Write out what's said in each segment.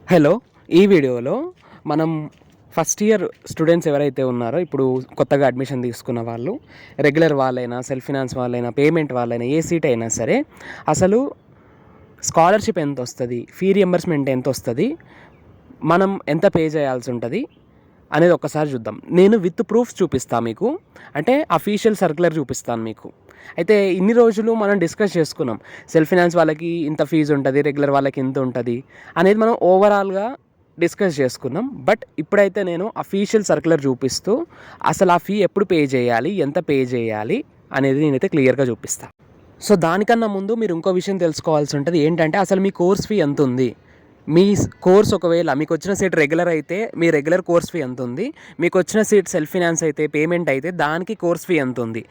Hello. ఈ వీడియోలో మనం ఫస్ట్ ఇయర్ స్టూడెంట్స్ ఎవరైతే ఉన్నారో, ఇప్పుడు కొత్తగా అడ్మిషన్ తీసుకున్న వాళ్ళు, రెగ్యులర్ వాళ్ళైనా, సెల్ఫ్ ఫినాన్స్ వాళ్ళైనా, పేమెంట్ వాళ్ళైనా, ఏ సీట్ అయినా సరే, అసలు స్కాలర్షిప్ ఎంత వస్తుంది, ఫీ రియంబర్స్మెంట్ ఎంత వస్తుంది, మనం ఎంత పే చేయాల్సి ఉంటుంది అనేది ఒక్కసారి చూద్దాం. నేను విత్ ప్రూఫ్స్ చూపిస్తాను మీకు, అంటే అఫీషియల్ సర్క్యులర్ చూపిస్తాను మీకు. అయితే ఇన్ని రోజులు మనం డిస్కస్ చేసుకున్నాం, సెల్ఫ్ ఫినాన్స్ వాళ్ళకి ఇంత ఫీజు ఉంటుంది, రెగ్యులర్ వాళ్ళకి ఇంత ఉంటుంది అనేది మనం ఓవరాల్గా డిస్కస్ చేసుకున్నాం. బట్ ఇప్పుడైతే నేను అఫీషియల్ సర్క్యులర్ చూపిస్తూ అసలు ఆ ఫీ ఎప్పుడు పే చేయాలి, ఎంత పే చేయాలి అనేది నేనైతే క్లియర్గా చూపిస్తాను. సో దానికన్నా ముందు మీరు ఇంకో విషయం తెలుసుకోవాల్సి ఉంటుంది. ఏంటంటే అసలు మీ కోర్స్ ఫీ ఎంత ఉంది, మీ కోర్స్ ఒకవేళ మీకు వచ్చిన సీట్ రెగ్యులర్ అయితే మీ రెగ్యులర్ కోర్స్ ఫీ ఎంత ఉంది, మీకు వచ్చిన సీట్ సెల్ఫ్ ఫినాన్స్ అయితే, పేమెంట్ అయితే దానికి కోర్స్ ఫీ ఎంత ఉంది,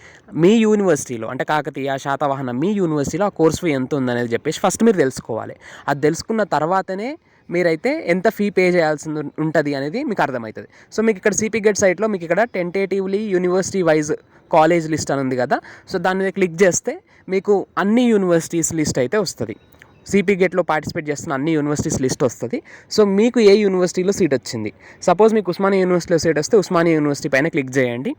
మీ యూనివర్సిటీలో అంటే కాకతీయ, శాతవాహన, మీ యూనివర్సిటీలో ఆ కోర్స్ ఫీ ఎంత ఉంది అనేది చెప్పేసి ఫస్ట్ మీరు తెలుసుకోవాలి. అది తెలుసుకున్న తర్వాతనే మీరైతే ఎంత ఫీ పే చేయాల్సి ఉంటుంది అనేది మీకు అర్థమవుతుంది. సో మీకు ఇక్కడ సిపి గెట్ సైట్లో మీకు ఇక్కడ tentatively university wise college list అని ఉంది కదా. సో దాని మీద క్లిక్ చేస్తే మీకు అన్ని యూనివర్సిటీస్ లిస్ట్ అయితే వస్తుంది. సిపి గేట్లో పార్టిసిపేట్ చేస్తున్న అన్ని యూనివర్సిటీస్ లిస్ట్ వస్తుంది. సో మీకు ఏ యూనివర్సిటీలో సీట్ వచ్చింది, సపోజ్ మీకు ఉస్మానియా యూనివర్సిటీలో సీట్ వస్తే ఉస్మానియా యూనివర్సిటీ పైన క్లిక్ చేయండి.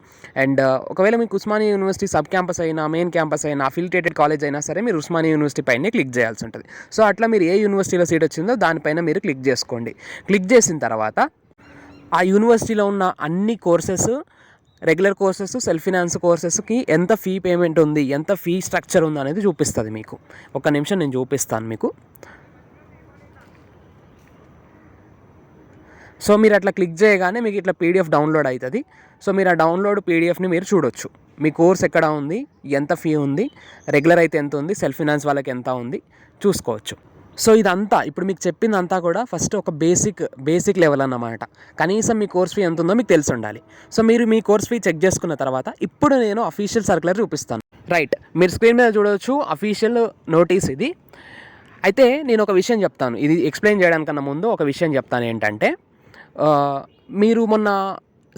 అండ్ ఒకవేళ మీకు ఉస్మానియా యూనివర్సిటీ సబ్ క్యాంపస్ అయినా, మెయిన్ క్యాంపస్ అయినా, అఫిలిటేటెడ్ కాలేజ్ అయినా సరే మీరు ఉస్మానియా యూనివర్సిటీ పైనే క్లిక్ చేయాల్సి ఉంటుంది. సో అట్లా మీరు ఏ యూనివర్సిటీలో సీట్ వచ్చిందో దానిపైన మీరు క్లిక్ చేసుకోండి. క్లిక్ చేసిన తర్వాత ఆ యూనివర్సిటీలో ఉన్న అన్ని courses, regular courses, self finance కోర్సెస్కి ఎంత ఫీ పేమెంట్ ఉంది, ఎంత ఫీ స్ట్రక్చర్ ఉంది అనేది చూపిస్తుంది మీకు. ఒక నిమిషం నేను చూపిస్తాను మీకు. సో మీరు అట్లా క్లిక్ చేయగానే మీకు ఇట్లా పీడిఎఫ్ డౌన్లోడ్ అవుతుంది. సో మీరు ఆ డౌన్లోడ్ పీడిఎఫ్ని మీరు చూడొచ్చు. మీ కోర్స్ ఎక్కడ ఉంది, ఎంత ఫీ ఉంది, రెగ్యులర్ అయితే ఎంత ఉంది, సెల్ఫ్ ఫినాన్స్ వాళ్ళకి ఎంత ఉంది చూసుకోవచ్చు. సో ఇదంతా ఇప్పుడు మీకు చెప్పిందంతా కూడా ఫస్ట్ ఒక బేసిక్ లెవెల్ అన్నమాట. కనీసం మీ కోర్స్ ఫీ ఎంత ఉందో మీకు తెలిసి ఉండాలి. సో మీరు మీ కోర్స్ ఫీ చెక్ చేసుకున్న తర్వాత ఇప్పుడు నేను అఫీషియల్ సర్క్యులర్ చూపిస్తాను. రైట్, మీరు స్క్రీన్ మీద చూడవచ్చు అఫీషియల్ నోటీస్ ఇది. అయితే నేను ఒక విషయం చెప్తాను, ఇది ఎక్స్ప్లెయిన్ చేయడానికన్నా ముందు ఒక విషయం చెప్తాను. ఏంటంటే మీరు మొన్న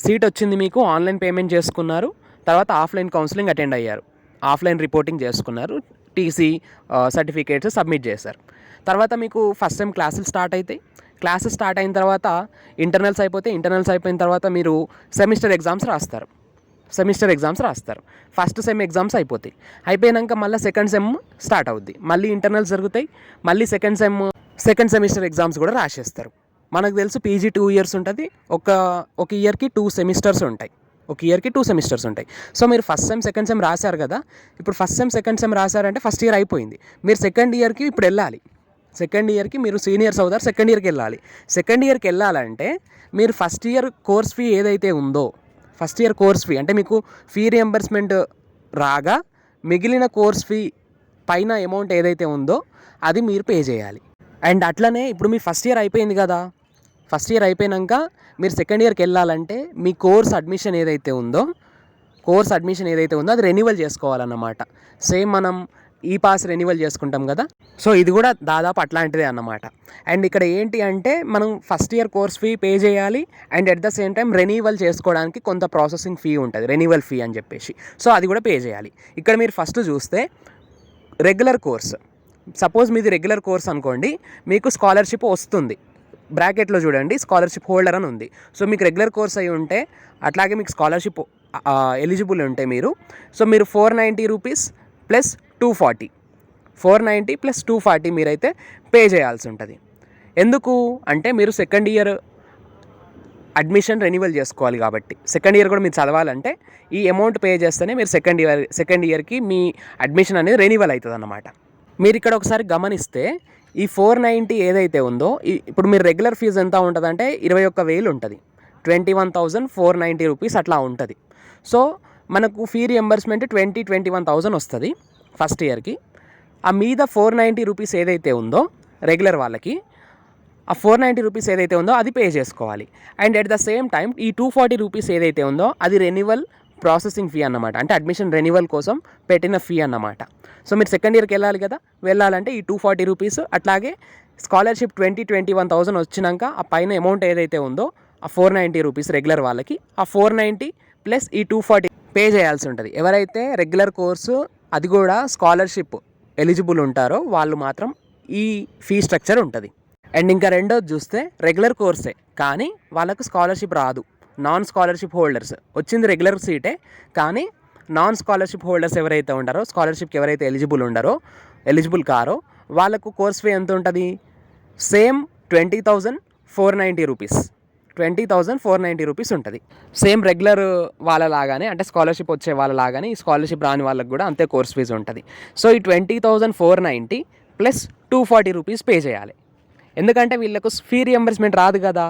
సీట్ వచ్చింది, మీకు ఆన్లైన్ పేమెంట్ చేసుకున్నారు, తర్వాత ఆఫ్లైన్ కౌన్సిలింగ్ అటెండ్ అయ్యారు, ఆఫ్లైన్ రిపోర్టింగ్ చేసుకున్నారు, టీసీ సర్టిఫికేట్స్ సబ్మిట్ చేశారు. తర్వాత మీకు ఫస్ట్ టైం క్లాసులు స్టార్ట్ అవుతాయి. క్లాసెస్ స్టార్ట్ అయిన తర్వాత ఇంటర్నల్స్ అయిపోయిన తర్వాత మీరు సెమిస్టర్ ఎగ్జామ్స్ రాస్తారు. ఫస్ట్ సెమ్ ఎగ్జామ్స్ అయిపోయాక మళ్ళీ సెకండ్ సెమ్ స్టార్ట్ అవుద్ది, మళ్ళీ ఇంటర్నల్స్ జరుగుతాయి, మళ్ళీ సెకండ్ సెమిస్టర్ ఎగ్జామ్స్ కూడా రాసేస్తారు. మనకు తెలుసు పీజీ 2 years ఉంటుంది, ఒక ఇయర్కి 2 semesters ఉంటాయి. సో మీరు ఫస్ట్ సెమ్ సెకండ్ సెమ్ రాశారు కదా. ఇప్పుడు ఫస్ట్ సెమ్ సెకండ్ సెమ్ రాశారంటే ఫస్ట్ ఇయర్ అయిపోయింది. మీరు సెకండ్ ఇయర్కి ఇప్పుడు వెళ్ళాలి. సెకండ్ ఇయర్కి మీరు సీనియర్స్ అవుతారు, సెకండ్ ఇయర్కి వెళ్ళాలి. సెకండ్ ఇయర్కి వెళ్ళాలంటే మీరు ఫస్ట్ ఇయర్ కోర్స్ ఫీ ఏదైతే ఉందో, ఫస్ట్ ఇయర్ కోర్స్ ఫీ అంటే మీకు ఫీ రియంబర్స్మెంట్ రాగా మిగిలిన కోర్స్ ఫీ పైన అమౌంట్ ఏదైతే ఉందో అది మీరు పే చేయాలి. అండ్ అట్లనే ఇప్పుడు మీ ఫస్ట్ ఇయర్ అయిపోయింది కదా, ఫస్ట్ ఇయర్ అయిపోయాక మీరు సెకండ్ ఇయర్కి వెళ్ళాలంటే మీ కోర్స్ అడ్మిషన్ ఏదైతే ఉందో అది రెన్యువల్ చేసుకోవాలన్నమాట. సేమ్ మనం ఈ పాస్ రెన్యువల్ చేసుకుంటాం కదా, సో ఇది కూడా దాదాపు అట్లాంటిదే అన్నమాట. అండ్ ఇక్కడ ఏంటి అంటే మనం first year course fee pay చేయాలి, and at the same time renewal చేసుకోవడానికి కొంత ప్రాసెసింగ్ ఫీ ఉంటుంది, రెన్యువల్ ఫీ అని చెప్పేసి. సో అది కూడా పే చేయాలి. ఇక్కడ మీరు ఫస్ట్ చూస్తే రెగ్యులర్ కోర్స్, సపోజ్ మీది రెగ్యులర్ కోర్స్ అనుకోండి, మీకు స్కాలర్షిప్ వస్తుంది. బ్రాకెట్లో చూడండి స్కాలర్షిప్ హోల్డర్ అని ఉంది. సో మీకు రెగ్యులర్ కోర్స్ అయి ఉంటే, అట్లాగే మీకు స్కాలర్షిప్ ఎలిజిబుల్ ఉంటే మీరు 490 రూపీస్ ప్లస్ 240, 490 ప్లస్ 240 మీరైతే పే చేయాల్సి ఉంటుంది. ఎందుకు అంటే మీరు సెకండ్ ఇయర్ అడ్మిషన్ రెన్యువల్ చేసుకోవాలి కాబట్టి, సెకండ్ ఇయర్ కూడా మీరు చదవాలంటే ఈ అమౌంట్ పే చేస్తేనే మీరు సెకండ్ ఇయర్కి మీ అడ్మిషన్ అనేది రెన్యువల్ అవుతుంది అన్నమాట. మీరు ఇక్కడ ఒకసారి గమనిస్తే ఈ 490 ఏదైతే ఉందో, ఇప్పుడు మీరు రెగ్యులర్ ఫీజు ఎంత ఉంటుందంటే 21,000 ఉంటుంది, 21,490 రూపీస్ అట్లా ఉంటుంది. సో మనకు ఫీ రియంబర్స్మెంట్ 21,000 వస్తుంది ఫస్ట్ ఇయర్కి. ఆ మీద 490 రూపీస్ ఏదైతే ఉందో రెగ్యులర్ వాళ్ళకి, ఆ 490 రూపీస్ ఏదైతే ఉందో అది పే చేసుకోవాలి. And at the same time ఈ 240 రూపీస్ ఏదైతే ఉందో అది రెన్యువల్ ప్రాసెసింగ్ ఫీ అన్నమాట, అంటే అడ్మిషన్ రెన్యువల్ కోసం పెట్టిన ఫీ అన్నమాట. సో మీరు సెకండ్ ఇయర్కి వెళ్ళాలంటే ఈ 240 రూపీస్, అట్లాగే స్కాలర్షిప్ 21,000 వచ్చినాక ఆ పైన అమౌంట్ ఏదైతే ఉందో ఆ 490 రూపీస్ రెగ్యులర్ వాళ్ళకి, ఆ 490 ప్లస్ ఈ 240 పే చేయాల్సి ఉంటుంది. ఎవరైతే రెగ్యులర్ కోర్సు అది కూడా స్కాలర్షిప్ ఎలిజిబుల్ ఉంటారో వాళ్ళు మాత్రం ఈ ఫీ స్ట్రక్చర్ ఉంటుంది. అండ్ ఇంకా రెండోది చూస్తే రెగ్యులర్ కోర్సే కానీ వాళ్ళకు స్కాలర్షిప్ రాదు. నాన్ స్కాలర్షిప్ హోల్డర్స్ వచ్చింది రెగ్యులర్ సీటే, కానీ నాన్ స్కాలర్షిప్ హోల్డర్స్ ఎవరైతే ఉంటారో, స్కాలర్షిప్కి ఎవరైతే ఎలిజిబుల్ కారో వాళ్ళకు కోర్స్ ఫీ ఎంత ఉంటుంది? Same 20,490 rupees. 20,490 రూపీస్ ఉంటుంది. సేమ్ రెగ్యులర్ వాళ్ళలాగానే, అంటే స్కాలర్షిప్ వచ్చే వాళ్ళలాగానే ఈ స్కాలర్షిప్ రాని వాళ్ళకి కూడా అంతే కోర్స్ ఫీజు ఉంటుంది. సో ఈ 20,490 ప్లస్ 240 రూపీస్ పే చేయాలి. ఎందుకంటే వీళ్ళకు ఫీ రియంబర్స్మెంట్ రాదు కదా.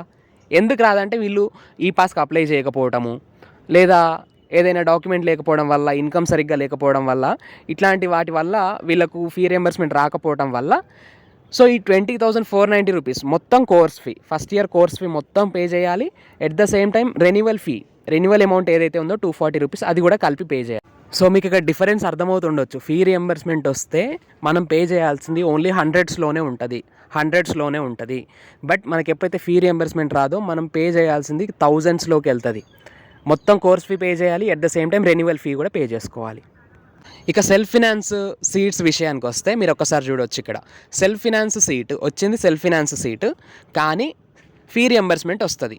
ఎందుకు రాదంటే వీళ్ళు ఈ పాస్కి అప్లై చేయకపోవటము, లేదా ఏదైనా డాక్యుమెంట్ లేకపోవడం వల్ల, ఇన్కమ్ సరిగ్గా లేకపోవడం వల్ల, ఇట్లాంటి వాటి వల్ల వీళ్ళకు ఫీ రియంబర్స్మెంట్ రాకపోవడం వల్ల సో ఈ 20,490 రూపీస్ మొత్తం course fee, first year course fee మొత్తం పే చేయాలి. At the same time renewal amount ఏదైతే ఉందో 240 రూపీస్ అది కూడా కలిపి పే చేయాలి. సో మీకు ఇక్కడ డిఫరెన్స్ అర్థమవుతుండొచ్చు. ఫీ రియంబర్స్మెంట్ వస్తే మనం పే చేయాల్సింది ఓన్లీ హండ్రెడ్స్లోనే ఉంటుంది. బట్ మనకి ఎప్పుడైతే ఫీ రియంబర్స్మెంట్ రాదో మనం పే చేయాల్సింది థౌజండ్స్లోకి వెళ్తుంది. మొత్తం కోర్స్ ఫీ పే చేయాలి, at the same time renewal fee కూడా పే చేసుకోవాలి. ఇక సెల్ఫ్ ఫినాన్స్ సీట్స్ విషయానికి వస్తే మీరు ఒకసారి చూడవచ్చు. ఇక్కడ సెల్ఫ్ ఫినాన్స్ సీటు కానీ ఫీ రియంబర్స్మెంట్ వస్తుంది.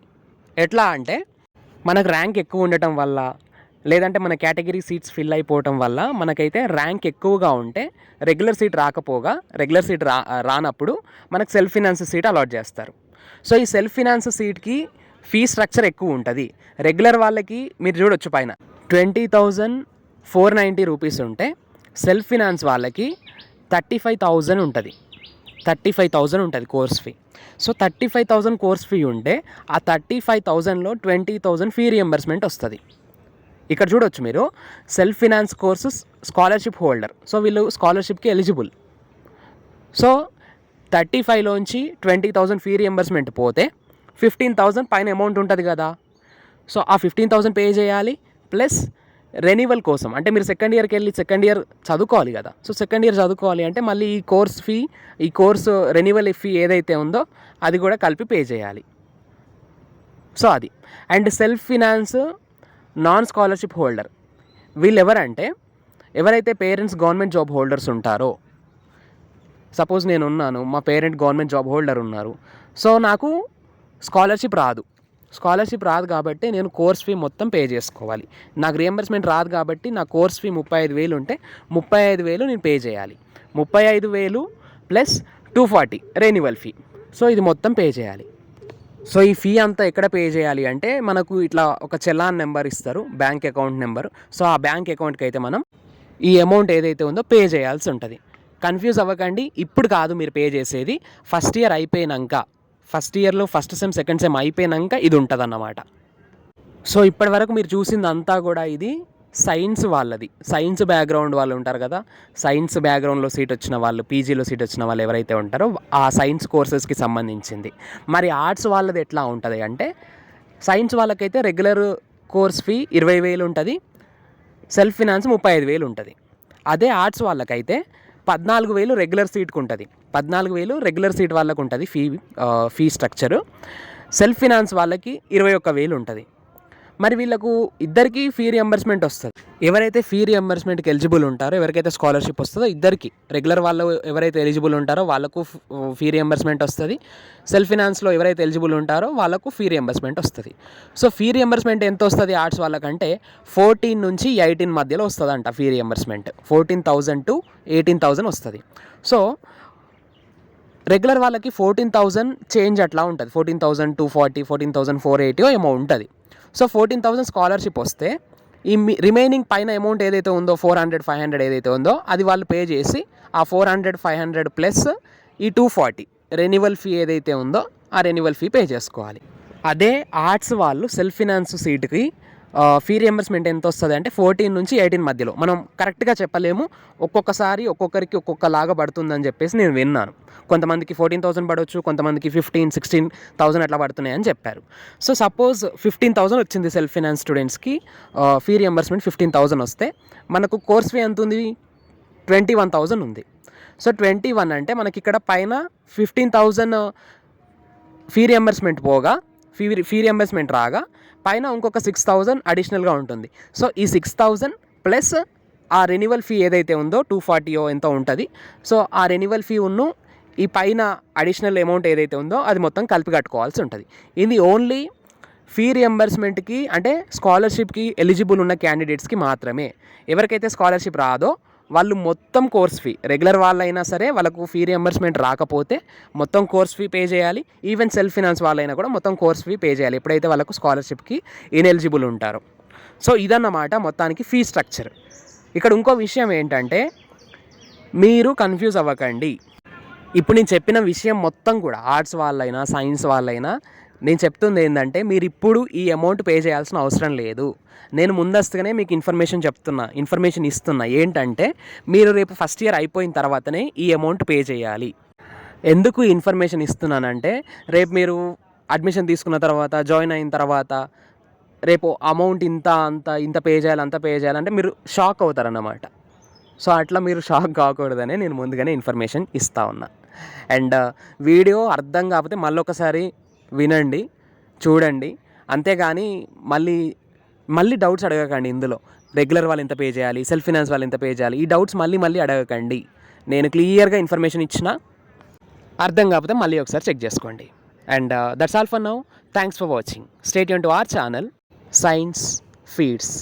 ఎట్లా అంటే మనకు ర్యాంక్ ఎక్కువ ఉండటం వల్ల, లేదంటే మన కేటగిరీ సీట్స్ ఫిల్ అయిపోవటం వల్ల మనకైతే ర్యాంక్ ఎక్కువగా ఉంటే రెగ్యులర్ సీట్ రానప్పుడు మనకు సెల్ఫ్ ఫినాన్స్ సీట్ అలాట్ చేస్తారు. సో ఈ సెల్ఫ్ ఫినాన్స్ సీట్కి ఫీ స్ట్రక్చర్ ఎక్కువ ఉంటుంది. రెగ్యులర్ వాళ్ళకి మీరు చూడొచ్చు పైన 20,490 రూపీస్ ఉంటే సెల్ఫ్ ఫినాన్స్ వాళ్ళకి 35,000 ఉంటుంది course fee. So 35,000 course fee ఉంటే ఆ 35,000లో 20,000 ఫీ రియంబర్స్మెంట్ వస్తుంది. ఇక్కడ చూడొచ్చు మీరు, self finance course scholarship holder, so వీళ్ళు స్కాలర్షిప్కి ఎలిజిబుల్. సో 35లోంచి 20,000 ఫీ రియంబర్స్మెంట్ పోతే 15,000 పైన అమౌంట్ ఉంటుంది కదా. సో ఆ 15,000 పే చేయాలి. ప్లస్ రెన్యువల్ కోసం, అంటే మీరు సెకండ్ ఇయర్ చదువుకోవాలి కదా. సో సెకండ్ ఇయర్ చదువుకోవాలి అంటే మళ్ళీ ఈ కోర్సు రెన్యువల్ ఫీ ఏదైతే ఉందో అది కూడా కలిపి పే చేయాలి. సో అది. And self finance non scholarship holder వీళ్ళు ఎవరైతే పేరెంట్స్ గవర్నమెంట్ జాబ్ హోల్డర్స్ ఉంటారో, సపోజ్ నేను ఉన్నాను, మా పేరెంట్ గవర్నమెంట్ జాబ్ హోల్డర్ ఉన్నారు. సో నాకు స్కాలర్షిప్ రాదు కాబట్టి నేను కోర్స్ ఫీ మొత్తం పే చేసుకోవాలి. నాకు రియంబర్స్మెంట్ రాదు కాబట్టి నా కోర్స్ ఫీ 35,000 ఉంటే 35,000 నేను పే చేయాలి. 35,000 ప్లస్ 240 రెన్యువల్ ఫీ. సో ఇది మొత్తం పే చేయాలి. సో ఈ ఫీ అంతా ఎక్కడ పే చేయాలి అంటే మనకు ఇట్లా ఒక చెలాన్ నెంబర్ ఇస్తారు, బ్యాంక్ అకౌంట్ నెంబర్. సో ఆ బ్యాంక్ అకౌంట్కి అయితే మనం ఈ అమౌంట్ ఏదైతే ఉందో పే చేయాల్సి ఉంటుంది. కన్ఫ్యూజ్ అవ్వకండి, ఇప్పుడు కాదు మీరు పే చేసేది, ఫస్ట్ ఇయర్లో ఫస్ట్ సెమ్ సెకండ్ సెమ్ అయిపోయినాక ఇది ఉంటుంది అన్నమాట. సో ఇప్పటి వరకు మీరు చూసిందంతా కూడా ఇది సైన్స్ బ్యాక్గ్రౌండ్ వాళ్ళు ఉంటారు కదా, సైన్స్ బ్యాక్గ్రౌండ్లో సీట్ వచ్చిన వాళ్ళు, పీజీలో సీట్ వచ్చిన వాళ్ళు ఎవరైతే ఉంటారో ఆ సైన్స్ కోర్సెస్కి సంబంధించింది. మరి ఆర్ట్స్ వాళ్ళది ఎట్లా ఉంటుంది అంటే, సైన్స్ వాళ్ళకైతే రెగ్యులర్ కోర్స్ ఫీ 20,000 ఉంటుంది, సెల్ఫ్ ఫినాన్స్ 35,000 ఉంటుంది. అదే ఆర్ట్స్ వాళ్ళకైతే 14,000 రెగ్యులర్ సీట్కి ఉంటుంది. 14,000 రెగ్యులర్ సీట్ వాళ్ళకు ఉంటుంది ఫీ స్ట్రక్చరు. సెల్ఫ్ ఫినాన్స్ వాళ్ళకి 21,000 ఉంటుంది. మరి వీళ్ళకు ఇద్దరికి ఫీ రియంబర్స్మెంట్ వస్తుంది. ఎవరైతే ఫీ రియంబర్స్మెంట్కి ఎలిజిబుల్ ఉంటారో, ఎవరికైతే స్కాలర్షిప్ వస్తుందో ఇద్దరికి, రెగ్యులర్ వాళ్ళు ఎవరైతే ఎలిజిబుల్ ఉంటారో వాళ్ళకు ఫీ రియంబర్స్మెంట్ వస్తుంది. సెల్ఫ్ ఫినాన్స్లో ఎవరైతే ఎలిజిబుల్ ఉంటారో వాళ్ళకు ఫీ రియంబర్స్మెంట్ వస్తుంది. సో ఫీ రియంబర్స్మెంట్ ఎంత వస్తుంది ఆర్ట్స్ వాళ్ళకంటే 14 నుంచి 18 మధ్యలో వస్తుందంట ఫీ రియంబర్స్మెంట్. 14,000 to 18,000 వస్తుంది. సో రెగ్యులర్ వాళ్ళకి 14,000 చేంజ్ అట్లా ఉంటుంది, 14,240, 14,480 ఏమో ఉంటుంది. సో 14,000 స్కాలర్షిప్ వస్తే ఈ రిమైనింగ్ పైన అమౌంట్ ఏదైతే ఉందో 400, 500 ఏదైతే ఉందో అది వాళ్ళు పే చేసి ఆ 400, 500 ప్లస్ ఈ 240 రెన్యువల్ ఫీ ఏదైతే ఉందో ఆ రెన్యువల్ ఫీ పే చేసుకోవాలి. అదే ఆర్ట్స్ వాళ్ళు సెల్ఫ్ ఫినాన్స్ సీట్కి ఫీ రియంబర్స్మెంట్ ఎంత వస్తుంది అంటే 14 నుంచి 18 మధ్యలో. మనం కరెక్ట్గా చెప్పలేము, ఒక్కొక్కసారి ఒక్కొక్కరికి ఒక్కొక్కలాగా పడుతుందని చెప్పేసి నేను విన్నాను. కొంతమందికి 14,000 పడవచ్చు, కొంతమందికి 15,000, 16,000 అట్లా పడుతున్నాయని చెప్పారు. సో సపోజ్ 15,000 వచ్చింది సెల్ఫ్ ఫినాన్స్ స్టూడెంట్స్కి ఫీ రియంబర్స్మెంట్ 15,000 వస్తే మనకు కోర్స్ ఫీ ఎంత ఉంది? 21,000 ఉంది. సో 21 అంటే మనకి ఇక్కడ పైన 15,000 ఫీ రియంబర్స్మెంట్ పోగా ఫీ రియంబర్స్మెంట్ రాగా పైన ఇంకొక 6,000 అడిషనల్గా ఉంటుంది. సో ఈ 6,000 ప్లస్ ఆ రెన్యువల్ ఫీ ఏదైతే ఉందో 240 ఎంత ఉంటుంది. సో ఆ రెన్యువల్ ఫీ ఈ పైన అడిషనల్ అమౌంట్ ఏదైతే ఉందో అది మొత్తం కలిపి కట్టుకోవాల్సి ఉంటుంది. ఇది ఓన్లీ ఫీ రియంబర్స్మెంట్కి అంటే స్కాలర్షిప్కి ఎలిజిబుల్ ఉన్న క్యాండిడేట్స్కి మాత్రమే. ఎవరికైతే స్కాలర్షిప్ రాదో వాళ్ళు మొత్తం కోర్స్ ఫీ, రెగ్యులర్ వాళ్ళైనా సరే వాళ్ళకు ఫీ రియంబర్స్మెంట్ రాకపోతే మొత్తం కోర్స్ ఫీ పే చేయాలి. ఈవెన్ సెల్ఫ్ ఫినాన్స్ వాళ్ళైనా కూడా మొత్తం కోర్స్ ఫీ పే చేయాలి ఎప్పుడైతే వాళ్ళకు స్కాలర్షిప్కి ఇన్ఎలిజిబుల్ ఉంటారో. సో ఇదన్నమాట మొత్తానికి ఫీ స్ట్రక్చర్. ఇక్కడ ఇంకో విషయం ఏంటంటే మీరు కన్ఫ్యూజ్ అవ్వకండి. ఇప్పుడు నేను చెప్పిన విషయం మొత్తం కూడా ఆర్ట్స్ వాళ్ళైనా సైన్స్ వాళ్ళైనా నేను చెప్తుంది ఏంటంటే మీరు ఇప్పుడు ఈ అమౌంట్ పే చేయాల్సిన అవసరం లేదు. నేను ముందస్తుగానే మీకు ఇన్ఫర్మేషన్ ఇస్తున్నా ఏంటంటే మీరు రేపు ఫస్ట్ ఇయర్ అయిపోయిన తర్వాతనే ఈ అమౌంట్ పే చేయాలి. ఎందుకు ఇన్ఫర్మేషన్ ఇస్తున్నానంటే రేపు మీరు అడ్మిషన్ తీసుకున్న తర్వాత జాయిన్ అయిన తర్వాత రేపు అమౌంట్ ఇంత పే చేయాలి అంత పే చేయాలంటే మీరు షాక్ అవుతారన్నమాట. సో అట్లా మీరు షాక్ కాకూడదనే నేను ముందుగానే ఇన్ఫర్మేషన్ ఇస్తా ఉన్నా. అండ్ వీడియో అర్థం కాకపోతే మళ్ళీ ఒకసారి వినండి, చూడండి. అంతేగాని మళ్ళీ డౌట్స్ అడగకండి. ఇందులో రెగ్యులర్ వాళ్ళు ఎంత పే చేయాలి, సెల్ఫ్ ఫినాన్స్ వాళ్ళు ఎంత పే చేయాలి, ఈ డౌట్స్ మళ్ళీ అడగకండి. నేను క్లియర్గా ఇన్ఫర్మేషన్ ఇచ్చిన, అర్థం కాకపోతే మళ్ళీ ఒకసారి చెక్ చేసుకోండి. And that's all for now. Thanks for watching. Stay tune to our channel Science feeds.